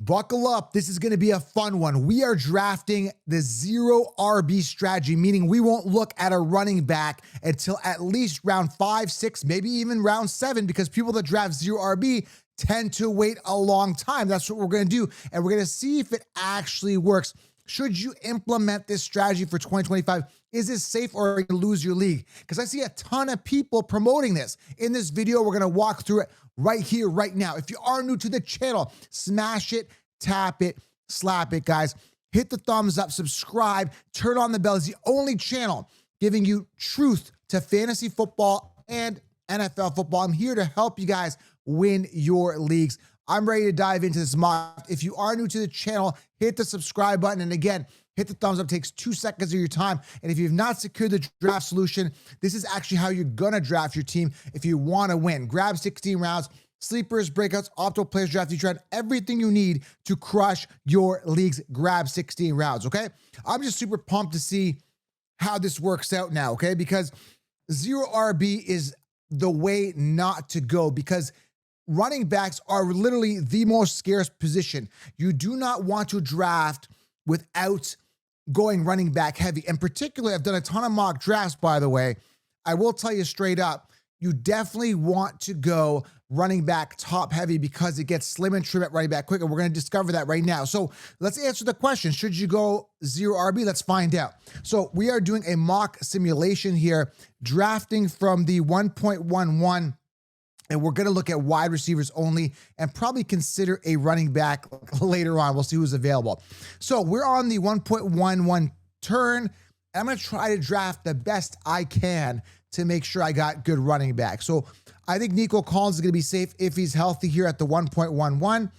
Buckle up. This is going to be a fun one. We are drafting the zero RB strategy, meaning we won't look at a running back until at least round 5, 6, maybe even round 7, because people that draft zero RB tend to wait a long time. That's what we're going to do. And we're going to see if it actually works. Should you implement this strategy for 2025? Is this safe, or are you going to lose your league? Because I see a ton of people promoting this. In this video, we're going to walk through it right here, right now. If you are new to the channel, smash it, tap it, slap it, guys. Hit the thumbs up, subscribe, turn on the bell. It's the only channel giving you truth to fantasy football and NFL football. I'm here to help you guys win your leagues. I'm ready to dive into this mock. If you are new to the channel, hit the subscribe button. And again, hit the thumbs up. It takes 2 seconds of your time. And if you've not secured the draft solution, this is actually how you're going to draft your team if you want to win. Grab 16 rounds, sleepers, breakouts, optimal players, draft, you draft, everything you need to crush your leagues. Grab 16 rounds, okay? I'm just super pumped to see how this works out now, okay? Because zero RB is the way not to go, because running backs are literally the most scarce position. You do not want to draft without going running back heavy. And particularly, I've done a ton of mock drafts, by the way. I will tell you straight up, you definitely want to go running back top heavy because it gets slim and trim at running back quick. And we're going to discover that right now. So let's answer the question. Should you go zero RB? Let's find out. So we are doing a mock simulation here, drafting from the 1.11. And we're going to look at wide receivers only and probably consider a running back later on. We'll see who's available. So we're on the 1.11 turn. I'm going to try to draft the best I can to make sure I got good running back. So I think Nico Collins is going to be safe if he's healthy here at the 1.11.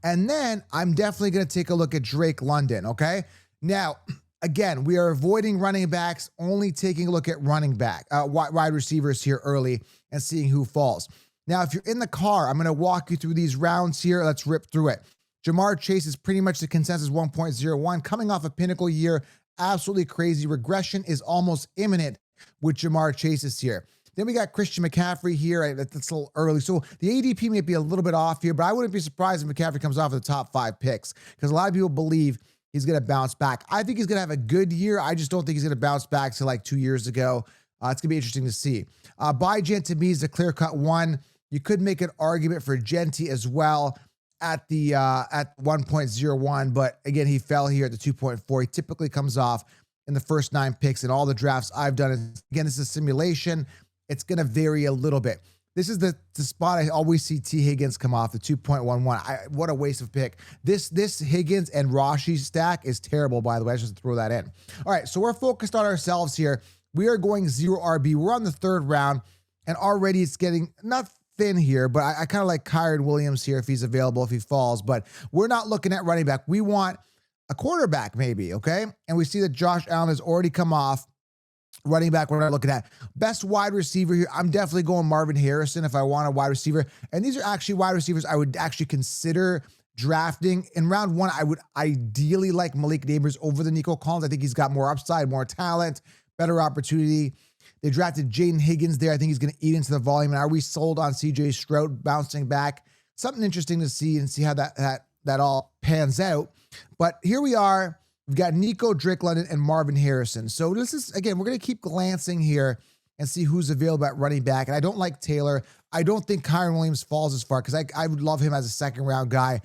And then I'm definitely going to take a look at Drake London, okay? Now, again, we are avoiding running backs, only taking a look at wide receivers here early and seeing who falls. Now, if you're in the car, I'm going to walk you through these rounds here. Let's rip through it. Jamar Chase is pretty much the consensus 1.01, coming off a pinnacle year. Absolutely crazy. Regression is almost imminent with Jamar Chase here. Then we got Christian McCaffrey here. That's a little early. So the ADP may be a little bit off here, but I wouldn't be surprised if McCaffrey comes off of the top 5 picks, because a lot of people believe he's going to bounce back. I think he's going to have a good year. I just don't think he's going to bounce back to like 2 years ago. It's going to be interesting to see. Byjan to me is a clear-cut 1. You could make an argument for Genty as well at the at 1.01, but again, he fell here at the 2.4. He typically comes off in the first 9 picks in all the drafts I've done. Again, this is a simulation. It's going to vary a little bit. This is the spot I always see T. Higgins come off, the 2.11. What a waste of pick. This Higgins and Rashi stack is terrible, by the way. I just throw that in. All right, so we're focused on ourselves here. We are going zero RB. We're on the 3rd round, and already it's getting not thin here, but I kind of like Kyren Williams here if he's available, if he falls. But we're not looking at running back. We want a quarterback maybe, okay? And we see that Josh Allen has already come off. Running back, we're not looking at. Best wide receiver here, I'm definitely going Marvin Harrison if I want a wide receiver. And these are actually wide receivers I would actually consider drafting. In round 1, I would ideally like Malik Nabers over the Nico Collins. I think he's got more upside, more talent, better opportunity. They drafted Jaden Higgins there. I think he's going to eat into the volume. And are we sold on CJ Stroud bouncing back? Something interesting to see and see how that all pans out. But here we are. We've got Nico, Drake London, and Marvin Harrison. So this is, again, we're going to keep glancing here and see who's available at running back. And I don't like Taylor. I don't think Kyren Williams falls as far, because I would love him as a 2nd round guy.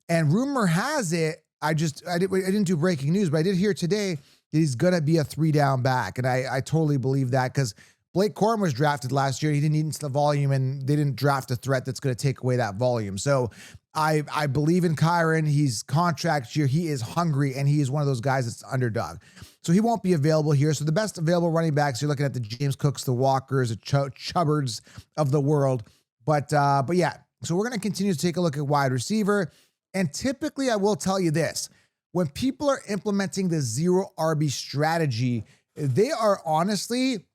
And rumor has it, I didn't do breaking news, but I did hear today he's going to be a 3-down back. And I totally believe that, because Blake Corum was drafted last year. He didn't eat into the volume, and they didn't draft a threat that's going to take away that volume. So I believe in Kyren. He's contract year. He is hungry, and he is one of those guys that's underdog. So he won't be available here. So the best available running backs, you're looking at the James Cooks, the Walkers, the Chubbards of the world. But yeah, so we're going to continue to take a look at wide receiver. And typically, I will tell you this. When people are implementing the zero RB strategy, they are honestly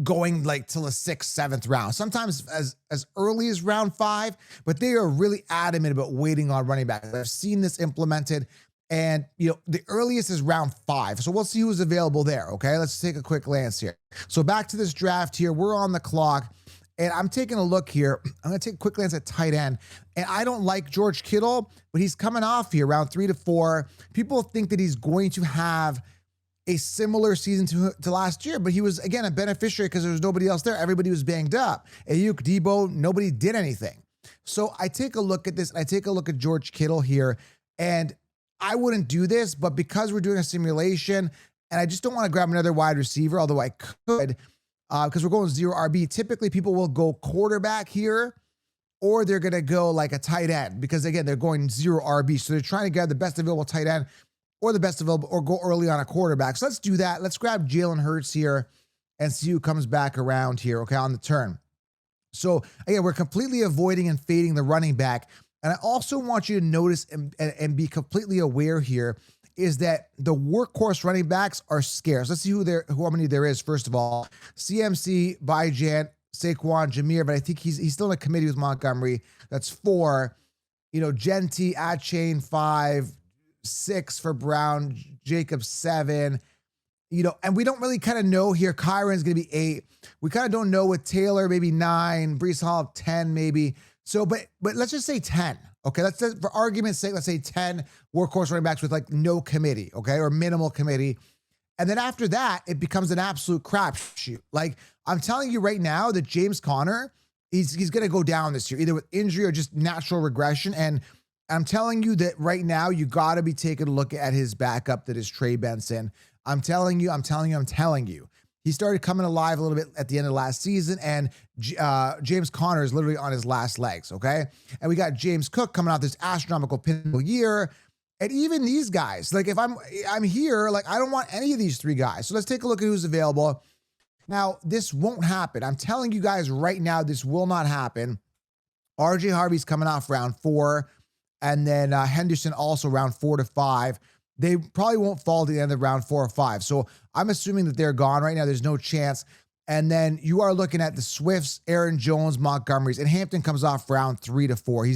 going like till the 6th, 7th round, sometimes as early as round 5, but they are really adamant about waiting on running back. I've seen this implemented, and the earliest is round 5. So we'll see who's available there. Okay, let's take a quick glance here. So back to this draft here. We're on the clock, And I'm taking a look here. I'm going to take a quick glance at tight end. And I don't like George Kittle, but he's coming off here around 3 to 4. People think that he's going to have a similar season to last year, but he was, again, a beneficiary because there was nobody else there. Everybody was banged up. Ayuk, Debo, nobody did anything. So I take a look at this, and I take a look at George Kittle here, and I wouldn't do this, but because we're doing a simulation, and I just don't want to grab another wide receiver, although I could, because we're going 0 RB. Typically, people will go quarterback here, or they're going to go like a tight end, because, again, they're going 0 RB. So they're trying to grab the best available tight end or the best available, or go early on a quarterback. So let's do that. Let's grab Jalen Hurts here and see who comes back around here, okay, on the turn. So, again, we're completely avoiding and fading the running back. And I also want you to notice and be completely aware here is that the workhorse running backs are scarce. Let's see how many there is, first of all. CMC, Byjan, Saquon, Jameer, but I think he's still in a committee with Montgomery. That's 4. Genti, Achane, 5, 6 for Brown, Jacobs, 7. And we don't really kind of know here. Kyron's going to be 8. We kind of don't know with Taylor, maybe 9, Breece Hall, 10 maybe. So, but let's just say 10. Okay, for argument's sake, let's say 10 workhorse running backs with like no committee, okay, or minimal committee. And then after that, it becomes an absolute crapshoot. Like, I'm telling you right now that James Conner, he's going to go down this year, either with injury or just natural regression. And I'm telling you that right now, you got to be taking a look at his backup that is Trey Benson. I'm telling you. He started coming alive a little bit at the end of last season, and James Conner is literally on his last legs, okay? And we got James Cook coming out this astronomical pinnacle year. And even these guys, like if I'm here, like I don't want any of these 3 guys. So let's take a look at who's available. Now, this won't happen. I'm telling you guys right now, this will not happen. RJ Harvey's coming off round 4, and then Henderson also round 4 to 5. They probably won't fall to the end of round 4 or 5. So I'm assuming that they're gone right now. There's no chance. And then you are looking at the Swifts, Aaron Jones, Montgomerys, and Hampton comes off round 3 to 4.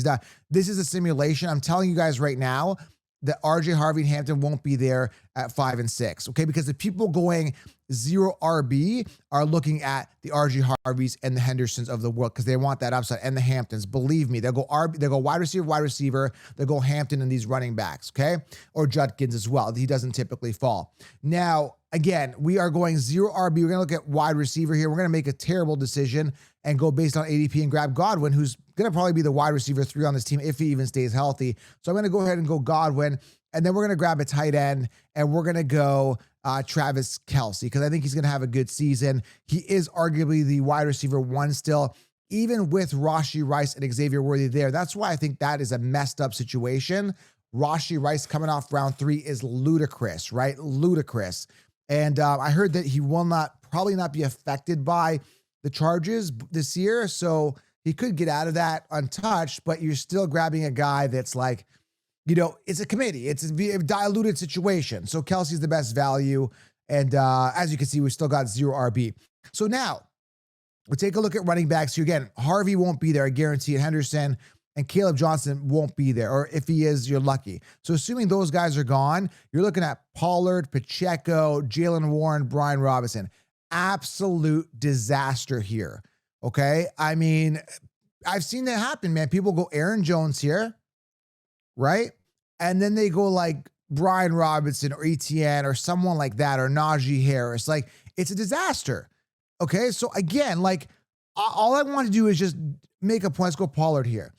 This is a simulation. I'm telling you guys right now that RJ Harvey and Hampton won't be there at 5 and 6. Okay. Because the people going 0 RB are looking at the RJ Harveys and the Hendersons of the world because they want that upside, and the Hamptons. Believe me, they'll go wide receiver, they'll go Hampton and these running backs, okay? Or Judkins as well. He doesn't typically fall. Now, again, we are going 0 RB. We're going to look at wide receiver here. We're going to make a terrible decision and go based on ADP and grab Godwin, who's going to probably be the wide receiver 3 on this team if he even stays healthy. So I'm going to go ahead and go Godwin, and then we're going to grab a tight end, and we're going to go Travis Kelce, because I think he's going to have a good season. He is arguably the wide receiver 1 still, even with Rashee Rice and Xavier Worthy there. That's why I think that is a messed up situation. Rashee Rice coming off round 3 is ludicrous, right? Ludicrous. And I heard that he will probably not be affected by the charges this year. So he could get out of that untouched, but you're still grabbing a guy that's like, it's a committee. It's a diluted situation. So Kelsey's the best value. And as you can see, we still got 0 RB. So now we'll take a look at running backs here. Again, Harvey won't be there. I guarantee it. Henderson and Caleb Johnson won't be there. Or if he is, you're lucky. So assuming those guys are gone, you're looking at Pollard, Pacheco, Jalen Warren, Brian Robinson. Absolute disaster here. Okay. I mean, I've seen that happen, man. People go Aaron Jones here, right? And then they go like Brian Robinson or Etienne or someone like that, or Najee Harris. Like, it's a disaster. Okay. So again, like all I want to do is just make a point. Let's go Pollard here.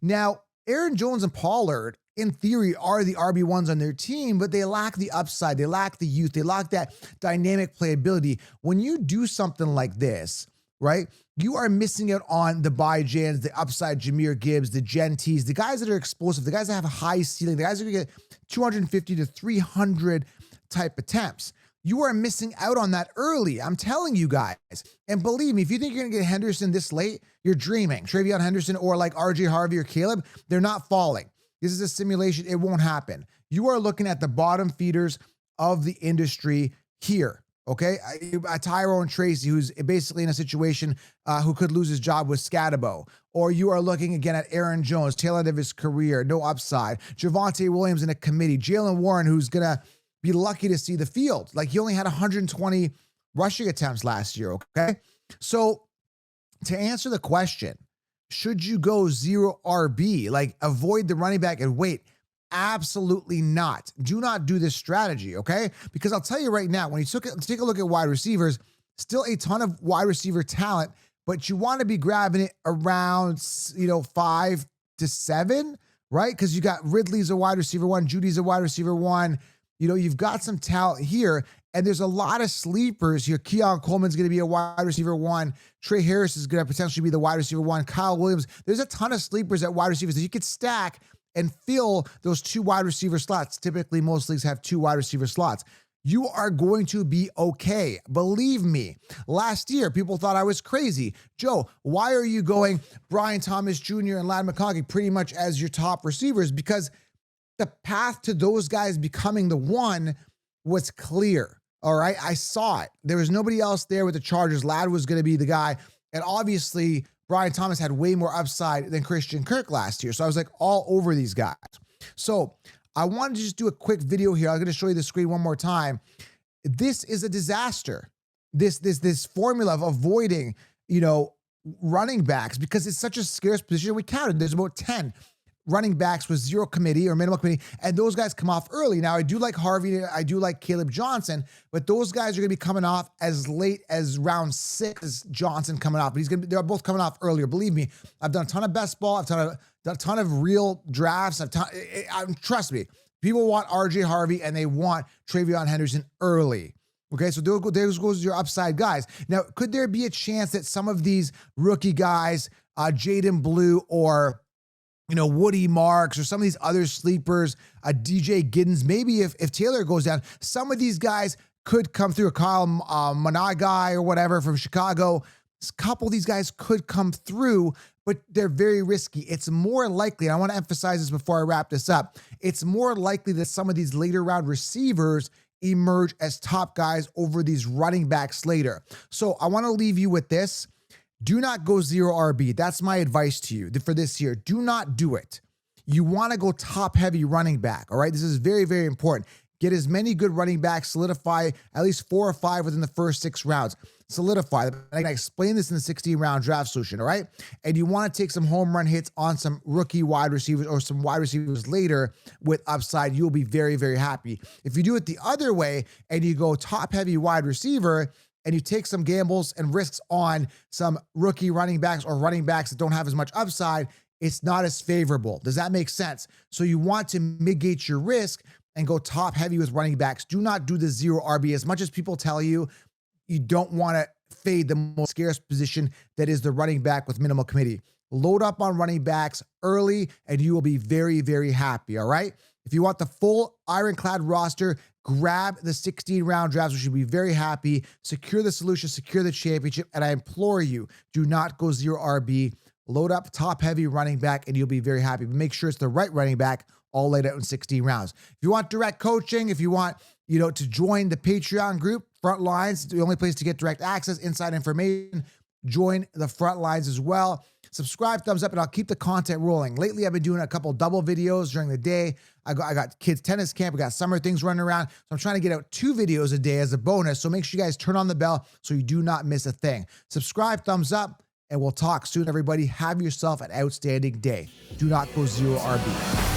Now, Aaron Jones and Pollard, in theory, are the RB1s on their team, but they lack the upside. They lack the youth. They lack that dynamic playability. When you do something like this, right, you are missing out on the Byjans, the upside Jahmyr Gibbs, the Gentis, the guys that are explosive, the guys that have a high ceiling, the guys that are going to get 250 to 300 type attempts. You are missing out on that early. I'm telling you guys. And believe me, if you think you're going to get Henderson this late, you're dreaming. Travion Henderson or like RJ Harvey or Caleb, they're not falling. This is a simulation. It won't happen. You are looking at the bottom feeders of the industry here. Okay. Tyrone Tracy, who's basically in a situation who could lose his job with Scatabo. Or you are looking again at Aaron Jones, tail end of his career, no upside. Javonte Williams in a committee. Jalen Warren, who's going to be lucky to see the field. Like, he only had 120 rushing attempts last year. Okay. So to answer the question, should you go zero RB, like avoid the running back and wait? Absolutely not. Do not do this strategy, okay? Because I'll tell you right now, when you take a look at wide receivers, still a ton of wide receiver talent, but you want to be grabbing it around, 5 to 7, right? Because you got Ridley's a wide receiver 1, Judy's a wide receiver 1. You've got some talent here, and there's a lot of sleepers here. Keon Coleman's going to be a wide receiver 1. Trey Harris is going to potentially be the wide receiver 1. Kyle Williams. There's a ton of sleepers at wide receivers that you could stack and fill those 2 wide receiver slots. Typically, most leagues have 2 wide receiver slots. You are going to be okay. Believe me. Last year, people thought I was crazy. Joe, why are you going Brian Thomas Jr. and Ladd McConkey pretty much as your top receivers? Because the path to those guys becoming the one was clear. All right. I saw it. There was nobody else there with the Chargers. Ladd was going to be the guy. And obviously, Brian Thomas had way more upside than Christian Kirk last year. So I was like all over these guys. So I wanted to just do a quick video here. I'm going to show you the screen one more time. This is a disaster. This formula of avoiding, running backs, because it's such a scarce position. We counted. There's about 10 running backs with zero committee or minimal committee, and those guys come off early. Now, I do like Harvey, I do like Caleb Johnson, but those guys are going to be coming off as late as round 6 as Johnson coming off, but they're both coming off earlier. Believe me, I've done a ton of best ball. I've done a ton of real drafts. Trust me, people want RJ Harvey and they want Travion Henderson early. Okay, so there goes your upside guys. Now, could there be a chance that some of these rookie guys, Jaden Blue or Woody Marks or some of these other sleepers, DJ Giddens, maybe if Taylor goes down, some of these guys could come through. A Kyle Managai or whatever from Chicago. A couple of these guys could come through, but they're very risky. It's more likely, and I want to emphasize this before I wrap this up, it's more likely that some of these later round receivers emerge as top guys over these running backs later. So I want to leave you with this. Do not go zero RB. That's my advice to you for this year. Do not do it. You want to go top heavy running back. All right. This is very, very important. Get as many good running backs, solidify at least 4 or 5 within the first 6 rounds. Solidify them. I explain this in the 16-round draft solution. All right. And you want to take some home run hits on some rookie wide receivers or some wide receivers later with upside. You'll be very, very happy. If you do it the other way and you go top heavy wide receiver, and you take some gambles and risks on some rookie running backs or running backs that don't have as much upside, it's not as favorable. Does that make sense? So you want to mitigate your risk and go top heavy with running backs. Do not do the zero RB. As much as people tell you, you don't want to fade the most scarce position that is the running back with minimal committee. Load up on running backs early and you will be very, very happy. All right. If you want the full ironclad roster, grab the 16-round drafts, which you'll be very happy. Secure the solution, secure the championship. And I implore you, do not go zero RB. Load up top heavy running back and you'll be very happy. But make sure it's the right running back all laid out in 16 rounds. If you want direct coaching, if you want, to join the Patreon group, Frontlines, the only place to get direct access, inside information, join the Frontlines as well. Subscribe, thumbs up, and I'll keep the content rolling. Lately, I've been doing a couple double videos during the day. I got kids tennis camp. We got summer things running around. So I'm trying to get out 2 videos a day as a bonus. So make sure you guys turn on the bell so you do not miss a thing. Subscribe, thumbs up, and we'll talk soon, everybody. Have yourself an outstanding day. Do not go zero RB.